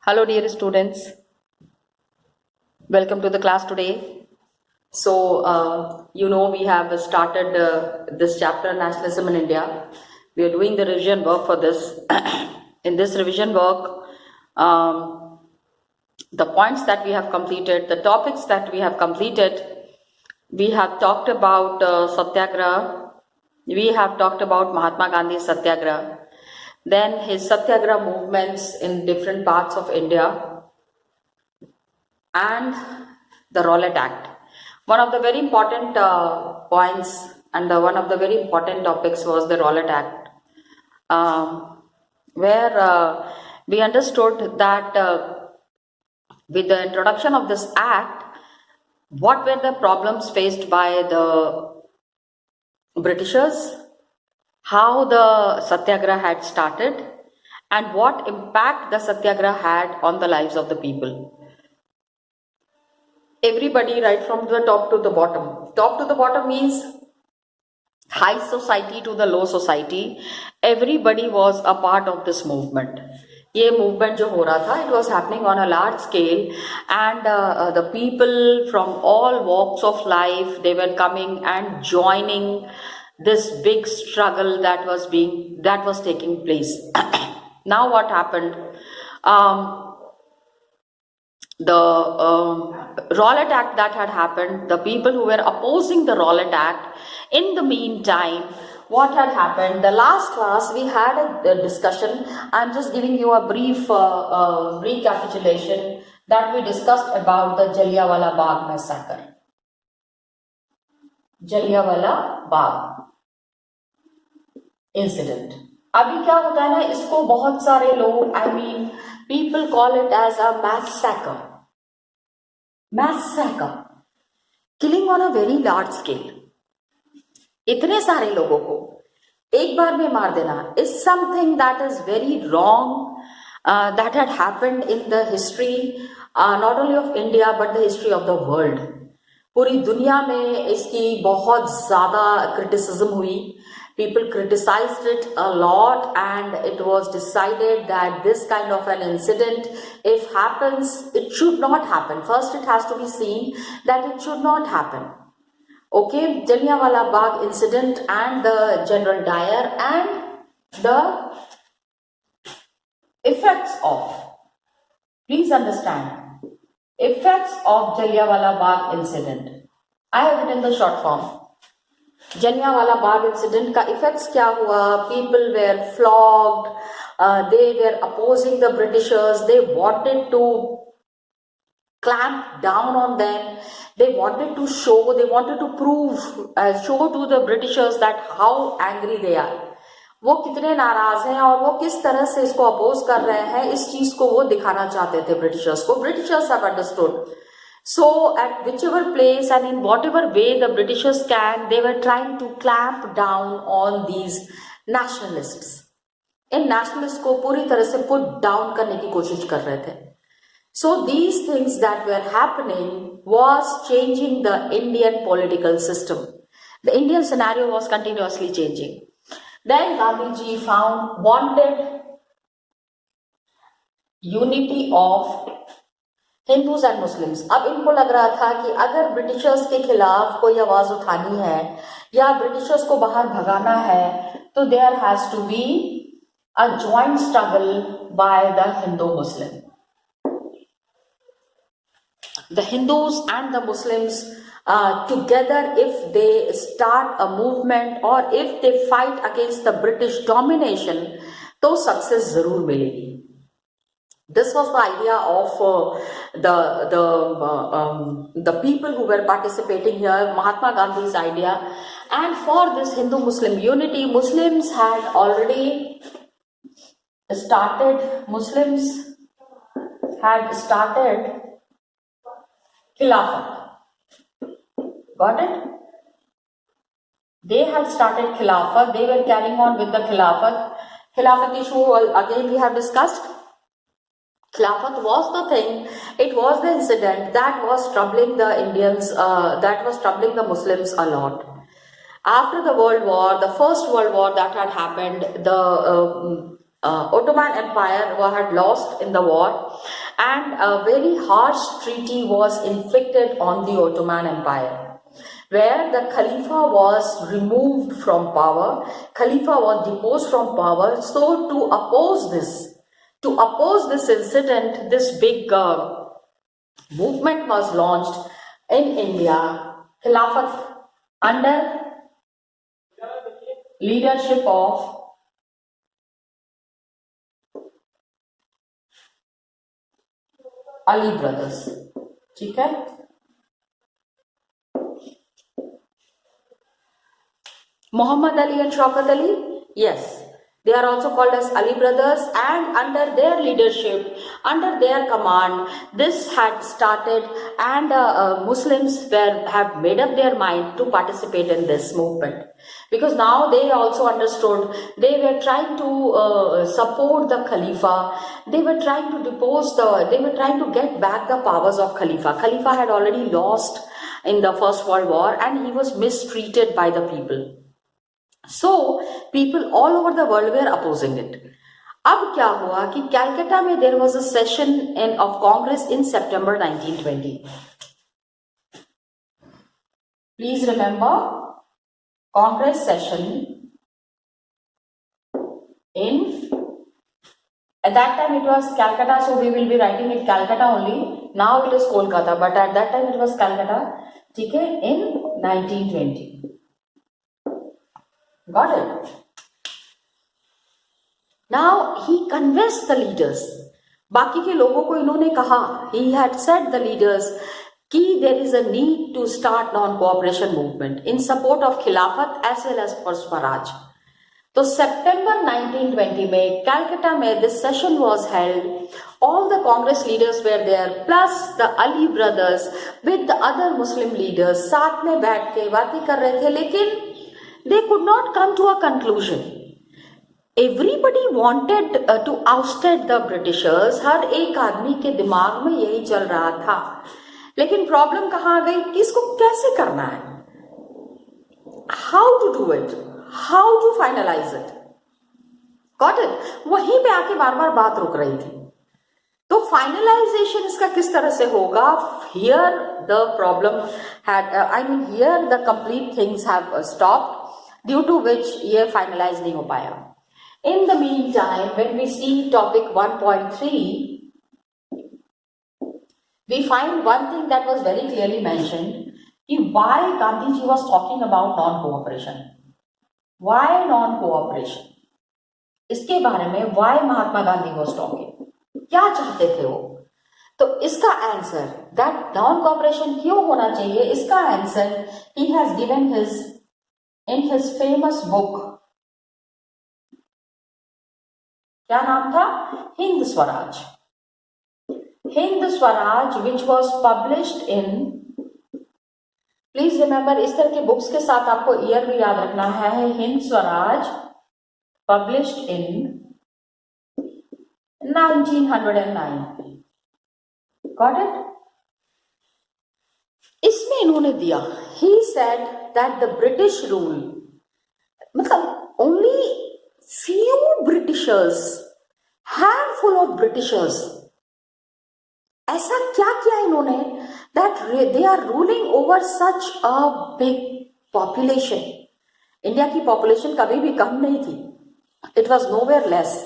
Hello, dear students. Welcome to the class today. So, we have started this chapter, Nationalism in India. We are doing the revision work for this. In this revision work, the points that we have completed, the topics that we have completed, we have talked about Satyagraha. We have talked about Mahatma Gandhi's Satyagraha. Then his Satyagraha movements in different parts of India, and the Rowlatt Act. One of the very important points and one of the very important topics was the Rowlatt Act, where we understood that with the introduction of this act, what were the problems faced by the Britishers, how the Satyagraha had started, and what impact the Satyagraha had on the lives of the people. Everybody, right from the top to the bottom. Top to the bottom means high society to the low society. Everybody was a part of this movement. ये movement जो हो रहा था, it was happening on a large scale, and the people from all walks of life, they were coming and joining this big struggle that was taking place. Now what happened? The Rowlatt Act that had happened, the people who were opposing the Rowlatt Act, in the meantime, what had happened? The last class we had a discussion. I'm just giving you a brief recapitulation that we discussed about the Jallianwala Bagh massacre. Jallianwala Bagh incident. अभी क्या होता है ना, इसको बहुत सारे लोग, people call it as a massacre. Massacre. Killing on a very large scale. इतने सारे लोगों को एक बार में मार देना is something that is very wrong, that had happened in the history, not only of India but the history of the world. पूरी दुनिया में इसकी बहुत ज़्यादा criticism हुई. People criticized it a lot, and it was decided that this kind of an incident, if happens, it should not happen. First, it has to be seen that it should not happen. Okay, Jallianwala Bagh incident and the General Dyer and the effects of, please understand, effects of Jallianwala Bagh incident. I have it in the short form. Jallianwala Bagh incident का effects क्या हुआ? People were flogged, they were opposing the Britishers, they wanted to clamp down on them, they wanted to prove, show to the Britishers that how angry they are. वो कितने नाराज हैं और वो किस तरह से इसको अपोज कर रहे हैं, इस चीज को वो दिखाना चाहते थे ब्रिटिशर्स को. Britishers have understood. So at whichever place and in whatever way the Britishers can, they were trying to clamp down on these nationalists. In nationalists को पूरी तरह से put down करने की कोशिश कर रहे थे. So these things that were happening was changing the Indian political system. The Indian scenario was continuously changing. Then Gandhiji wanted unity of Hindus and Muslims. अब इनको लग रहा था कि अगर ब्रिटिशर्स के खिलाफ कोई आवाज उठानी है या ब्रिटिशर्स को बाहर भगाना है, तो there has to be a joint struggle by the Hindu Muslim. The Hindus and the Muslims together, if they start a movement or if they fight against the British domination, तो सक्सेस जरूर मिलेगी. This was the idea of the people who were participating here, Mahatma Gandhi's idea. And for this Hindu-Muslim unity, Muslims had already started, Khilafat. Got it? They had started Khilafat. They were carrying on with the Khilafat. Khilafat issue, again we have discussed. Khilafat was the thing, it was the incident that was troubling the Indians, that was troubling the Muslims a lot. After the World War, the First World War that had happened, the Ottoman Empire had lost in the war, and a very harsh treaty was inflicted on the Ottoman Empire, where the Khalifa was removed from power. Khalifa was deposed from power. So to oppose this incident, this big movement was launched in India, Khilafat, under leadership of Ali brothers. ठीक है? Muhammad Ali and Shaukat Ali? Yes. They are also called as Ali brothers, and under their leadership, under their command, this had started, and Muslims have made up their mind to participate in this movement. Because now they also understood, they were trying to support the Khalifa, they were trying to get back the powers of Khalifa. Khalifa had already lost in the First World War, and he was mistreated by the people. So people all over the world were opposing it. अब क्या हुआ कि कैलकाटा में there was a session of Congress in September 1920. Please remember, Congress session at that time it was Calcutta, so we will be writing it Calcutta only. Now it is Kolkata, but at that time it was Calcutta. ठीक है, in 1920. Got it? Now he convinced the leaders. बाकी के लोगों को इन्होंने कहा, he had said the leaders कि there is a need to start non-cooperation movement in support of Khilafat as well as for Swaraj. तो September 1920 में कैलकाटा में this session was held. All the Congress leaders were there, plus the Ali brothers with the other Muslim leaders. साथ में बैठ के बातें कर रहे थे, लेकिन they could not come to a conclusion. Everybody wanted to ousted the Britishers. हर एक आदमी के दिमाग में यही चल रहा था, लेकिन प्रॉब्लम कहाँ आ गई कि इसको कैसे करना है, how to do it, how to finalize it. Got it? वहीं पे आके बार बार बात रुक रही थी. तो फाइनलाइजेशन इसका किस तरह से होगा? Here the problem had, here the complete things have stopped, due to which ये finalize नहीं हो पाया. In the meantime, when we see topic 1.3, we find one thing that was very clearly mentioned, why Gandhi ji was talking about non-cooperation. Why non-cooperation? इसके बारे में why Mahatma Gandhi was talking. क्या चाहते थे वो? तो इसका आंसर, that non-cooperation क्यों होना चाहिए, इसका answer he has given in his famous book. क्या नाम था? Hind Swaraj. Hind Swaraj, which was published in, please remember, इस तरह के बुक्स के साथ आपको ईयर भी याद रखना है. Hind Swaraj published in 1909. Got it? इसमें इन्होंने दिया, he said that the British rule, मतलब only few Britishers, handful of Britishers, ऐसा क्या किया इन्होंने that they are ruling over such a big population. India की पॉपुलेशन कभी भी कम नहीं थी. It was nowhere less.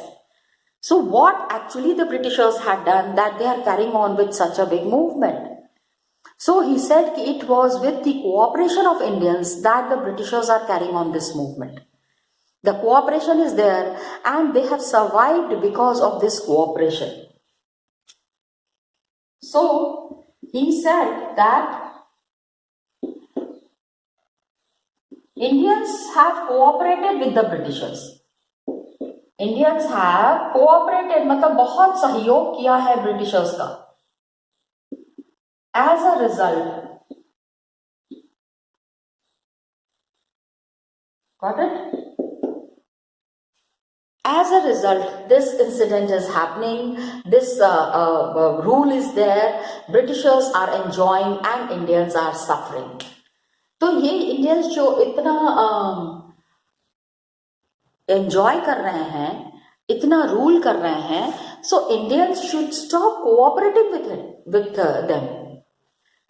So what actually the Britishers had done that they are carrying on with such a big movement? So he said it was with the cooperation of Indians that the Britishers are carrying on this movement. The cooperation is there, and they have survived because of this cooperation. So he said that Indians have cooperated with the Britishers. Indians have cooperated, मतलब बहुत सहयोग किया है Britishers का. As a result, got it? As a result, this incident is happening, this rule is there, Britishers are enjoying and Indians are suffering. तो ये Indians जो इतना enjoy कर रहे हैं, इतना रूल कर रहे हैं, so Indians should stop cooperating with them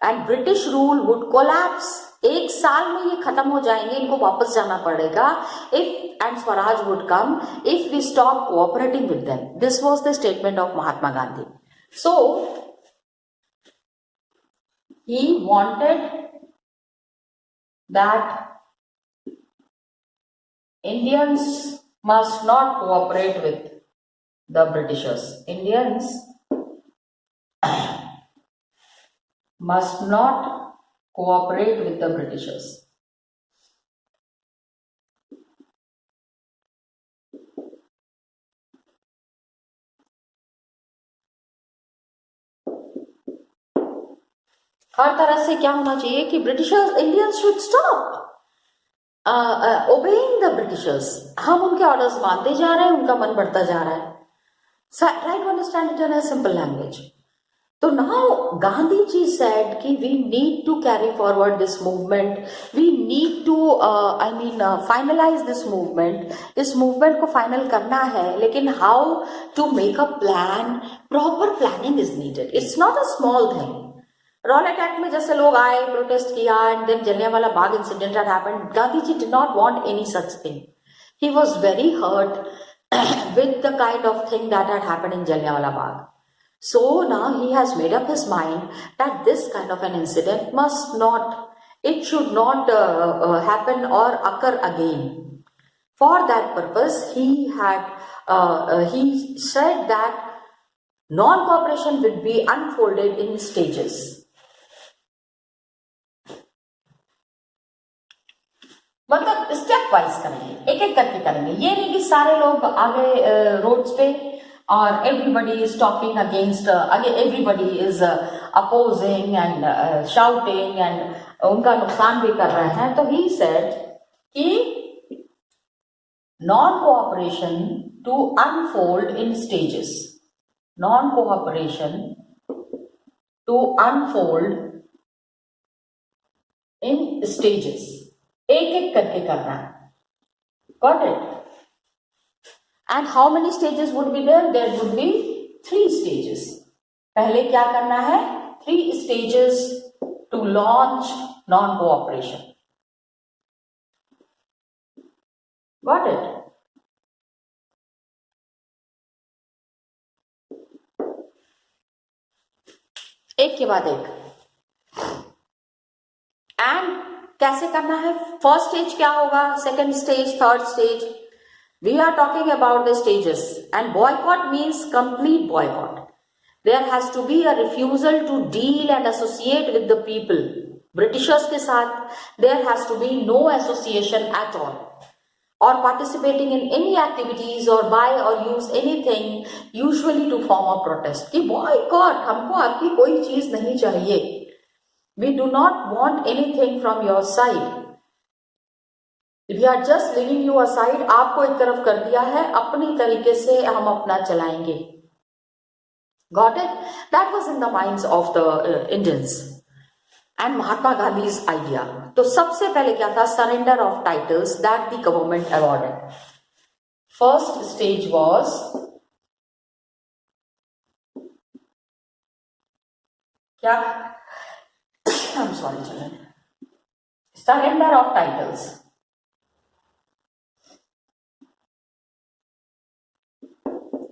and British rule would collapse. एक साल में ये खत्म हो जाएंगे, इनको वापस जाना पड़ेगा. If and Swaraj would come if we stop cooperating with them. This was the statement of Mahatma Gandhi. So he wanted that Indians must not cooperate with the Britishers. Indians must not cooperate with the Britishers. हर तरह से क्या होना चाहिए कि Britishers, Indians should stop obeying the Britishers. हम उनके orders मानते जा रहे हैं, उनका मन बढ़ता जा रहा है. Try to understand it in a simple language. तो नाउ गांधी जी सेड कि we need to carry forward this movement, we need to finalise this movement. इस मूवमेंट को फाइनल करना है, लेकिन how to make a plan. Proper planning is needed. It's not a small thing. Rowlatt act में जैसे लोग आए, protest किया, and then Jallianwala Bagh incident had happened. Gandhi ji did not want any such thing. He was very hurt with the kind of thing that had happened in Jallianwala Bagh. So now he has made up his mind that this kind of an incident must not, it should not happen or occur again. For that purpose, he said that non-cooperation would be unfolded in stages. मतलब step wise करेंगे, एक एक करके करेंगे. ये नहीं कि सारे लोग आगे रोड्स पे और everybody is talking against, everybody is opposing and shouting and उनका नुकसान भी कर रहे हैं. तो ही सेड कि non cooperation to unfold in stages. Non cooperation to unfold in stages. एक एक करके करना है. Got it? And how many stages would be there? There would be 3 stages. पहले क्या करना है? 3 stages to launch non cooperation. Got it? एक के बाद एक. एंड कैसे करना है? फर्स्ट स्टेज क्या होगा, second stage, third stage. We are talking about the stages. And boycott means complete boycott. There has to be a refusal to deal and associate with the people. Britishers के साथ there has to be no association at all और participating in any activities और buy और use anything usually to form a protest. कि boycott, हमको आपकी कोई चीज नहीं चाहिए. We do not want anything from your side. We are just leaving you aside. आपको एक तरफ कर दिया है, अपनी तरीके से हम अपना चलाएंगे. Got it? That was in the minds of the Indians and Mahatma Gandhi's idea. तो सबसे पहले क्या था? Surrender of titles that the government awarded. First stage was क्या? I'm sorry, children. Surrender of titles.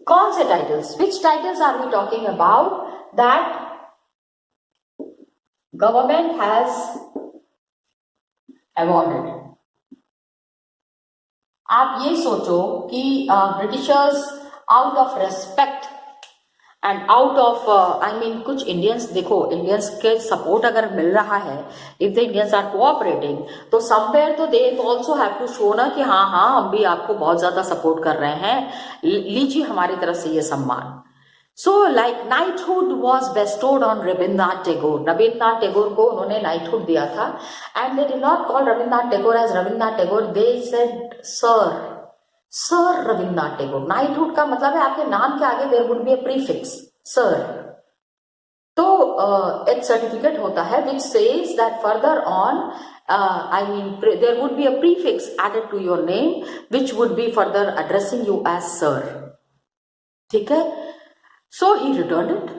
कौन से titles? Which titles are we talking about that government has awarded? आप ये सोचो कि Britishers out of respect and out of कुछ Indians, देखो Indians के सपोर्ट अगर मिल रहा है, if the Indians are cooperating, तो समवेयर तो they also have to show ना कि हाँ हम भी आपको बहुत ज्यादा सपोर्ट कर रहे हैं, लीजिए हमारी तरफ से ये सम्मान. So like knighthood was bestowed on Rabindranath Tagore. Rabindranath Tagore को उन्होंने नाइटहुड दिया था. And they did not call Rabindranath Tagore as Rabindranath Tagore, they said sir Rabindranath Tagore. Knighthood का मतलब है आपके नाम के आगे there would be a prefix sir. तो एक सर्टिफिकेट होता है which says that further on there would be a prefix added to your name which would be further addressing you as sir. ठीक है. So he returned it.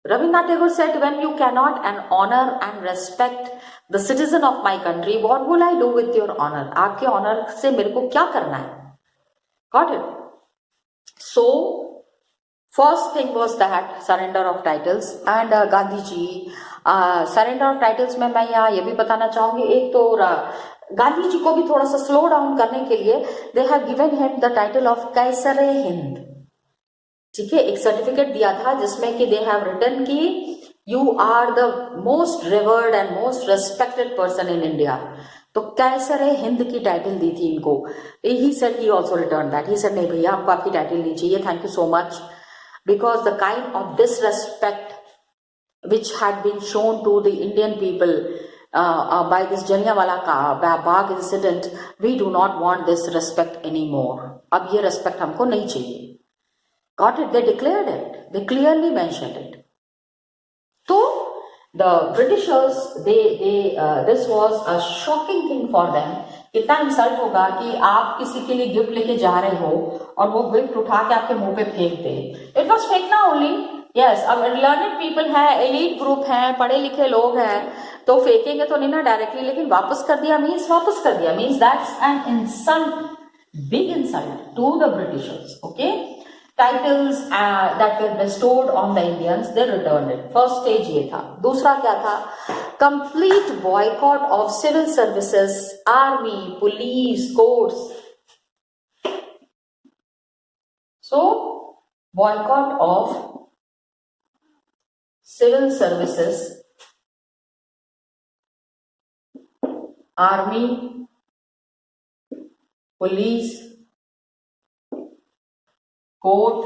Rabindranath Tagore said, when you cannot and honor and respect the citizen of my country, what will I do with your honor? आपके honor से मेरे को क्या करना है? Got it? So first thing was that surrender of titles and Gandhi ji surrender of titles में मैं यहाँ ये भी बताना चाहूंगी. एक तो गांधी जी को भी थोड़ा सा स्लो डाउन करने के लिए they have given him the title of कैसरे Hind. ठीक है, एक सर्टिफिकेट दिया था जिसमें कि दे हैव रिटन कि you are the most revered and most respected person in India. तो कैसरे हिंद की टाइटल दी थी इनको. He said he also return that. He said नहीं भैया आपको आपकी टाइटल नहीं चाहिए, thank you so much, because the kind of disrespect which had been shown to the Indian people by this Jallianwala Bagh incident, we do not want this respect anymore. अब ये respect हमको नहीं चाहिए. Got it? They declared it. They clearly mentioned it. So the Britishers, this was a shocking thing for them. कितना insult होगा कि आप किसी के लिए गिफ्ट लेके जा रहे हो और वो गिफ्ट उठा के आपके मुंह पे फेंक दे. इट वॉज फेंकना ओनली. यस, अब लर्नेड पीपल है, एलीट ग्रुप है, पढ़े लिखे लोग हैं, तो फेंकेंगे तो नहीं ना डायरेक्टली, लेकिन वापस कर दिया मीन्स वापस कर दिया means that's an insult, big insult to the Britishers. Okay, titles that were bestowed on the Indians, they returned it. First stage ये था. दूसरा क्या था? Complete boycott of civil services, army, police, courts. So boycott of civil services, army, police, court,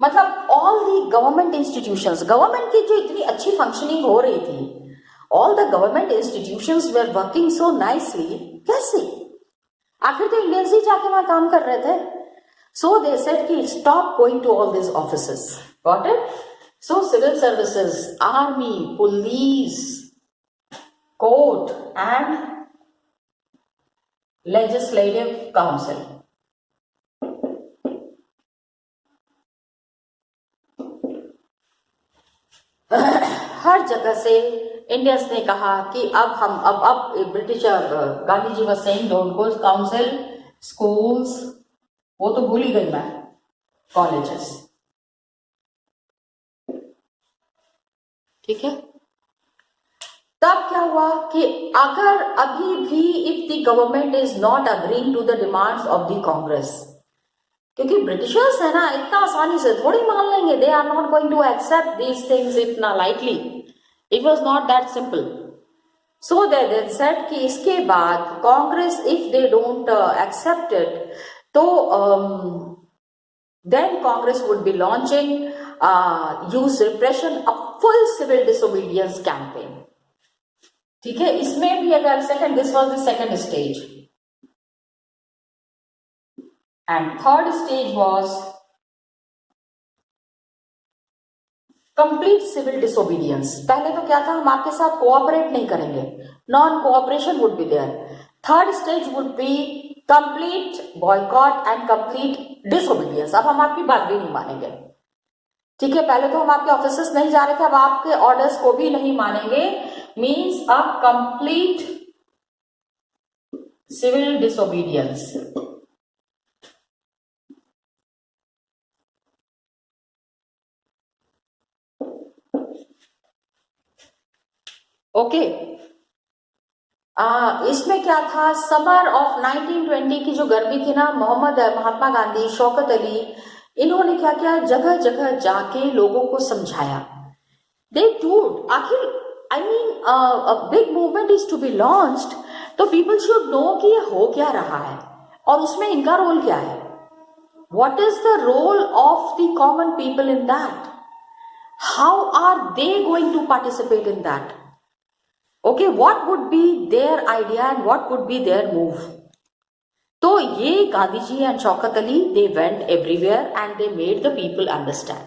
मतलब all the government institutions. Government की जो इतनी अच्छी फंक्शनिंग हो रही थी, all the government institutions were working so nicely. कैसे? आखिर तो इंडियंस ही जाके वहां काम कर रहे थे. सो दे सेड कि stop going to all this offices. Got it? So civil services, army, police, court and legislative council, हर जगह से इंडियंस ने कहा कि अब British Gandhi ji was saying don't go council, schools, वो तो भूल ही गई मैं, कॉलेजेस. ठीक है. तब क्या हुआ कि अगर अभी भी if the government is not agreeing to the demands of the Congress, क्योंकि ब्रिटिशर्स है ना, इतना आसानी से थोड़ी मान लेंगे. They are not going to accept these things इतना lightly. It was not that simple. So they said कि इसके बाद Congress if they don't accept it, तो then Congress would be launching use repression a full civil disobedience campaign. ठीक है. इसमें भी अगर second, this was the second stage. And third stage was complete civil disobedience. पहले तो क्या था, हम आपके साथ कोऑपरेट नहीं करेंगे, non cooperation would be there. Third stage would be complete boycott and complete disobedience. अब हम आपकी बात भी नहीं मानेंगे. ठीक है. पहले तो हम आपके ऑफिसेस नहीं जा रहे थे, अब आपके ऑर्डर्स को भी नहीं मानेंगे. Means a complete civil disobedience. Okay. इसमें क्या था, समर ऑफ 1920 की जो गर्मी थी ना, महात्मा गांधी, शौकत अली, इन्होंने क्या किया, जगह जगह जाके लोगों को समझाया. दे टूड, आखिर I mean a big movement is to be launched, तो पीपल शुड नो कि ये हो क्या रहा है और उसमें इनका रोल क्या है. What is the role of the common people in that? How are they going to participate in that? Okay, what would be their idea and what would be their move? तो ये Gandhi ji and Shaukat Ali, they went everywhere and they made the people understand.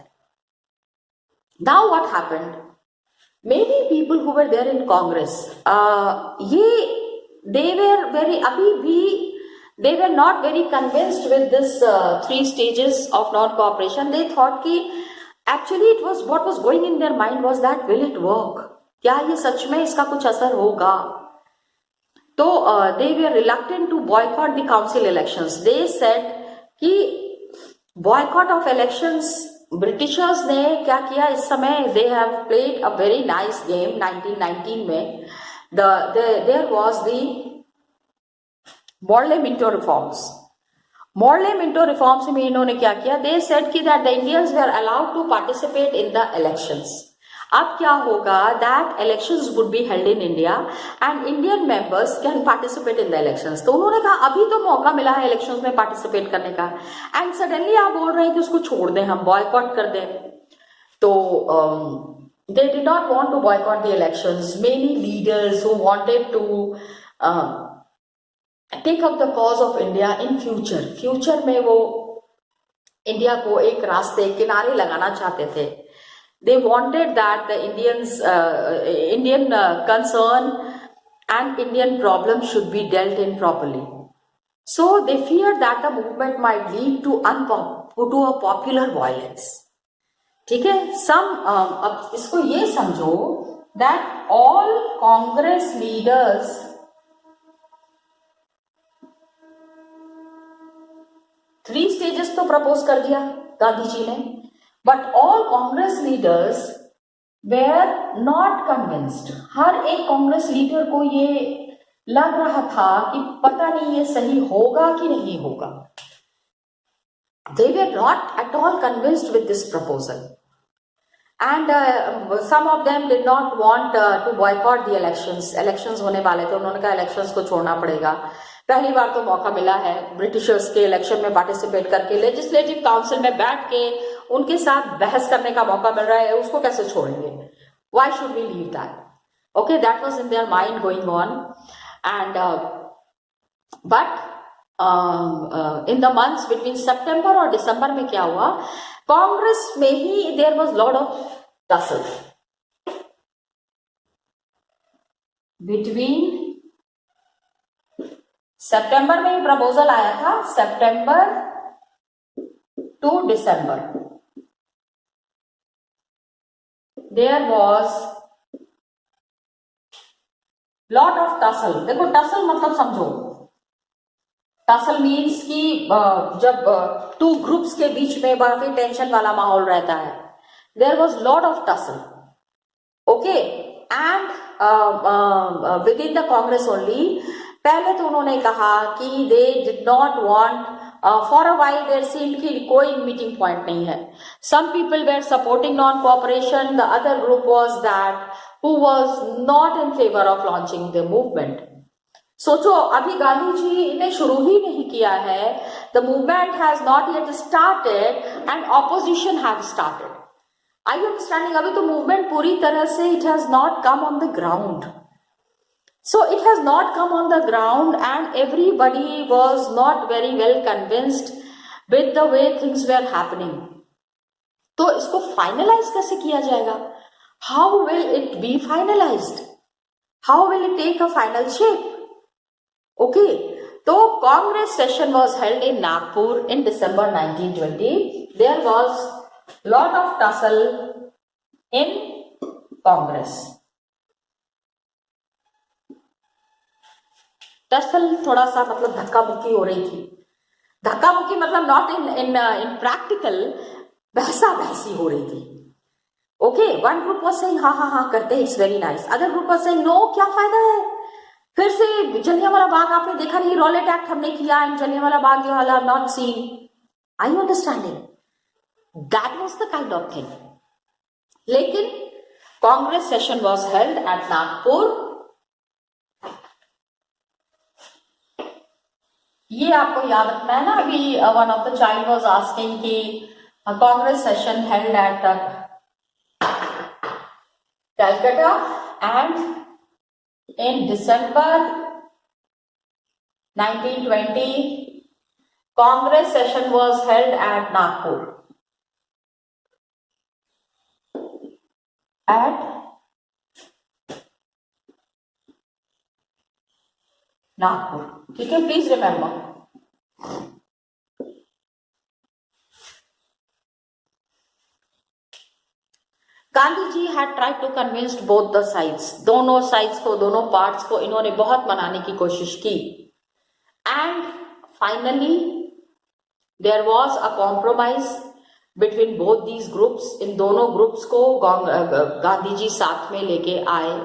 Now what happened? Many people who were there in Congress, ये they were very, अभी भी they were not very convinced with this three stages of non-cooperation. They thought कि actually it was what was going in their mind was that will it work? क्या ये सच में इसका कुछ असर होगा? तो they were reluctant to boycott the council elections. They said कि boycott of elections, ब्रिटिशर्स ने क्या किया इस समय, they have played a very nice game 1919 में. There was the Morley Minto reforms. Morley Minto reforms में इन्होंने क्या किया, दे सेड कि that the Indians were allowed to participate in the elections. अब क्या होगा, that elections would be held in India and Indian members can participate in the elections. तो उन्होंने कहा अभी तो मौका मिला है इलेक्शंस में पार्टिसिपेट करने का, एंड सडनली आप बोल रहे हैं कि उसको छोड़ दें, हम बॉयकॉट कर दें. तो they did not want to boycott the elections. Many leaders who wanted to take up the cause of India in future में वो इंडिया को एक रास्ते किनारे लगाना चाहते थे. They wanted that the Indian concern and Indian problem should be dealt in properly. So they fear that the movement might lead to a popular violence. ठीक है, अब इसको ये समझो that all Congress leaders, three stages तो propose कर दिया गांधी जी ने, but all Congress leaders were not convinced. हर एक कांग्रेस लीडर को ये लग रहा था कि पता नहीं ये सही होगा कि नहीं होगा. They were not at all convinced with this proposal and some of them did not want to boycott the elections. Elections होने वाले थे, उन्होंने कहा इलेक्शंस को छोड़ना पड़ेगा. पहली बार तो मौका मिला है ब्रिटिशर्स के इलेक्शन में पार्टिसिपेट करके, लेजिस्लेटिव काउंसिल में बैठ के उनके साथ बहस करने का मौका मिल रहा है, उसको कैसे छोड़ेंगे? Why should we leave that? Okay, that was in their mind going on. And but in the months between सितंबर और दिसंबर में क्या हुआ, कांग्रेस में ही there was lot of tussle between. सितंबर में ही प्रपोजल आया था, सितंबर टू दिसंबर there was lot of tussle. देखो टसल मतलब समझो, टसल मीन्स कि जब टू ग्रुप्स के बीच में काफी टेंशन वाला माहौल रहता है. There was lot of tussle. Okay, and within the Congress only. पहले तो उन्होंने कहा कि they did not want, for a while there seemed कि कोई मीटिंग पॉइंट नहीं है. Some people were supporting non cooperation, the other group was that who was not in favour of launching the movement. सोचो, अभी गांधी जी ने शुरू ही नहीं किया है, the movement has not yet started and opposition have started. I you understanding? अभी तो movement पूरी तरह से it has not come on the ground. So it has not come on the ground and everybody was not very well convinced with the way things were happening. तो इसको finalize कैसे किया जाएगा? How will it be finalized? How will it take a final shape? Okay, तो Congress session was held in Nagpur in December 1920. There was lot of tussle in Congress. Tussle थोड़ा सा मतलब धक्का मुक्की हो रही थी. धक्का मुक्की मतलब नॉट इन प्रैक्टिकल, बहसा बहसी हो रही थी. Okay, one group was saying हाँ हाँ हाँ करते हैं, it's very nice. Other group was saying no, क्या फायदा है, फिर से जलियांवाला बाग आपने देखा नहीं, रॉलेट एक्ट हमने किया and Jallianwala Bagh you have not seen. I you understanding? That was the kind of thing. लेकिन Congress session was held at Nagpur. ये आपको याद रखना है ना. अभी one of the child was asking कि Congress session held at Calcutta and in December 1920 Congress session was held at Nagpur. At Nagpur. ठीक है, please remember. Gandhi ji had tried to convince both the sides, दोनों साइड्स को, दोनों पार्ट्स को इन्होंने बहुत मनाने की कोशिश की। And finally there was a compromise between both these groups. इन दोनों ग्रुप्स को गांधी जी साथ में लेके आए।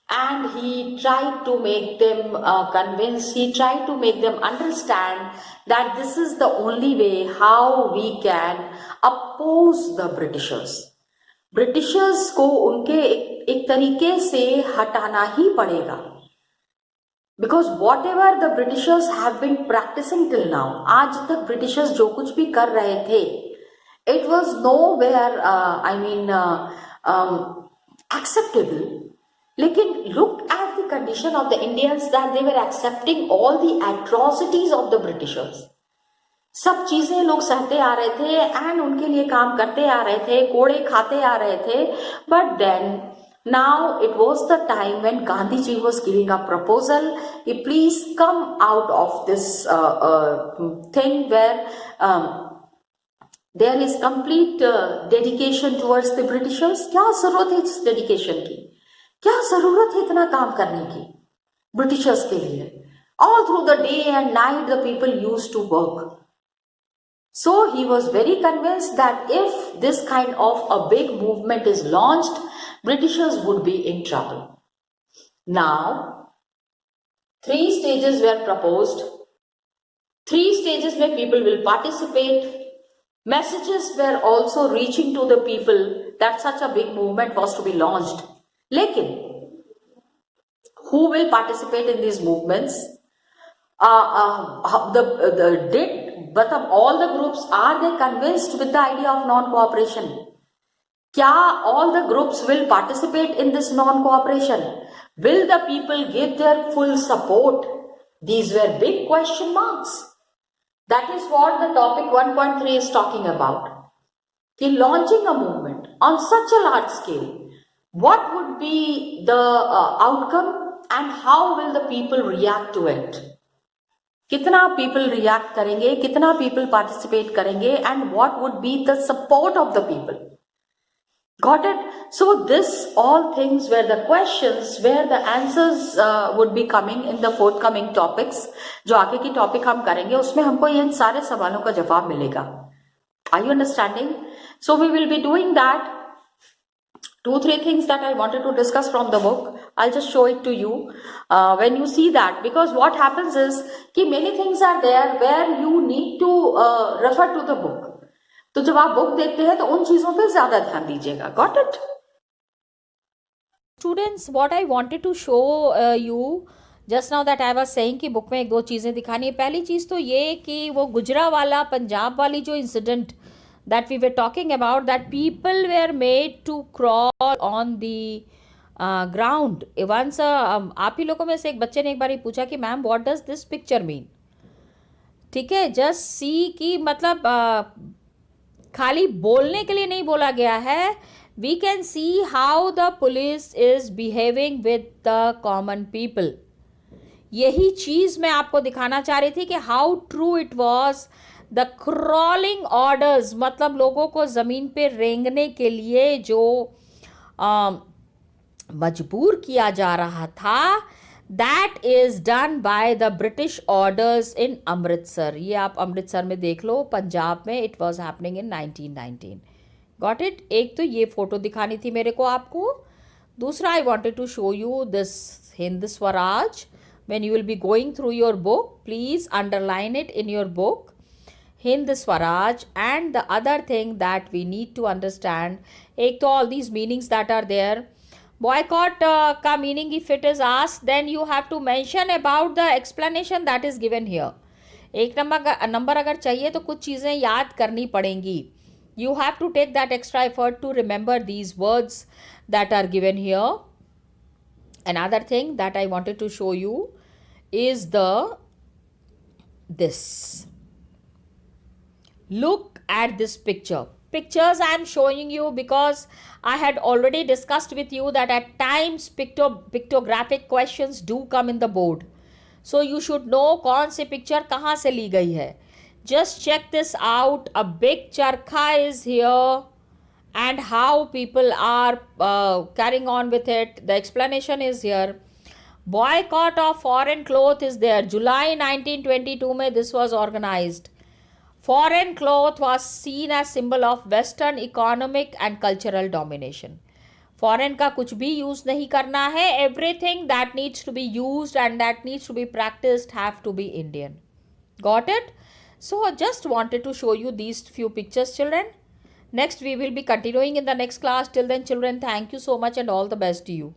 And he tried to make them convince, he tried to make them understand that this is the only way how we can oppose the Britishers. Britishers को उनके एक तरीके से हटाना ही पड़ेगा, because whatever the Britishers have been practicing till now, आज तक Britishers जो कुछ भी कर रहे थे, it was nowhere acceptable. लेकिन look at the condition of the Indians, that they were accepting all the atrocities of the Britishers. सब चीजें लोग सहते आ रहे थे एंड उनके लिए काम करते आ रहे थे, कोड़े खाते आ रहे थे। But then now it was the time when Gandhi ji was giving a proposal, please come out of this thing where there is complete dedication towards the Britishers. क्या जरूरत है इस डेडिकेशन की, क्या जरूरत है इतना काम करने की ब्रिटिशर्स के लिए? All through the day and night the people used to work. So he was very convinced that if this kind of a big movement is launched, Britishers would be in trouble. Now, 3 stages were proposed. 3 stages where people will participate. Messages were also reaching to the people that such a big movement was to be launched. लेकिन who will participate in these movements? But all the groups, are they convinced with the idea of non-cooperation? क्या all the groups will participate in this non-cooperation? Will the people give their full support? These were big question marks. That is what the topic 1.3 is talking about. कि launching a movement on such a large scale, what would be the outcome and how will the people react to it? कितना people react करेंगे, कितना people participate करेंगे, and what would be the support of the people? Got it? So this all things were the questions where the answers would be coming in the forthcoming topics. जो आगे की topic हम करेंगे उसमें हमको इन सारे सवालों का जवाब मिलेगा. Are you understanding? So we will be doing that. 2-3 things that I wanted to discuss from the book. I'll just show it to you when you see that, because what happens is कि many things are there where you need to refer to the book. तो जब आप book देखते हैं तो उन चीजों पे ज्यादा ध्यान दीजिएगा. Got it? Students, what I wanted to show you just now that I was saying कि बुक में 1-2 चीज़ें दिखानी है. पहली चीज़ तो ये कि वो गुजरावाला पंजाब वाली जो incident that we were talking about, that people were made to crawl on the ground. Once आप ही लोगों में से एक बच्चे ने एक बार पूछा कि ma'am what does this picture mean? ठीक है, just see कि मतलब खाली बोलने के लिए नहीं बोला गया है. We can see how the police is behaving with the common people. यही चीज़ मैं आपको दिखाना चाह रही थी कि how true it was. The crawling orders मतलब लोगों को ज़मीन पे रेंगने के लिए जो मजबूर किया जा रहा था, that is done by the British orders इन अमृतसर. ये आप अमृतसर में देख लो, पंजाब में. It was happening in 1919. Got it? एक तो ये फोटो दिखानी थी मेरे को आपको. दूसरा, I wanted to show you this Hind Swaraj. when you will be going through your book, please underline it in your book, Hind Swaraj. And the other thing that we need to understand, एक तो all these meanings that are there. Boycott का meaning if it is asked, then you have to mention about the explanation that is given here. एक number अगर चाहिए तो कुछ चीज़ें याद करनी पड़ेंगी. You have to take that extra effort to remember these words that are given here. Another thing that I wanted to show you is this. Look at this picture. Pictures I am showing you because I had already discussed with you that at times pictographic questions do come in the board. So you should know कौन सी picture कहाँ से ली गई है. Just check this out. A big charkha is here and how people are carrying on with it. The explanation is here. Boycott of foreign cloth is there. July 1922 में this was organized. Foreign cloth was seen as symbol of Western economic and cultural domination. Foreign का कुछ भी use नहीं करना है. Everything that needs to be used and that needs to be practiced have to be Indian. Got it? So just wanted to show you these few pictures, children. Next we will be continuing in the next class. Till then, children, thank you so much and all the best to you.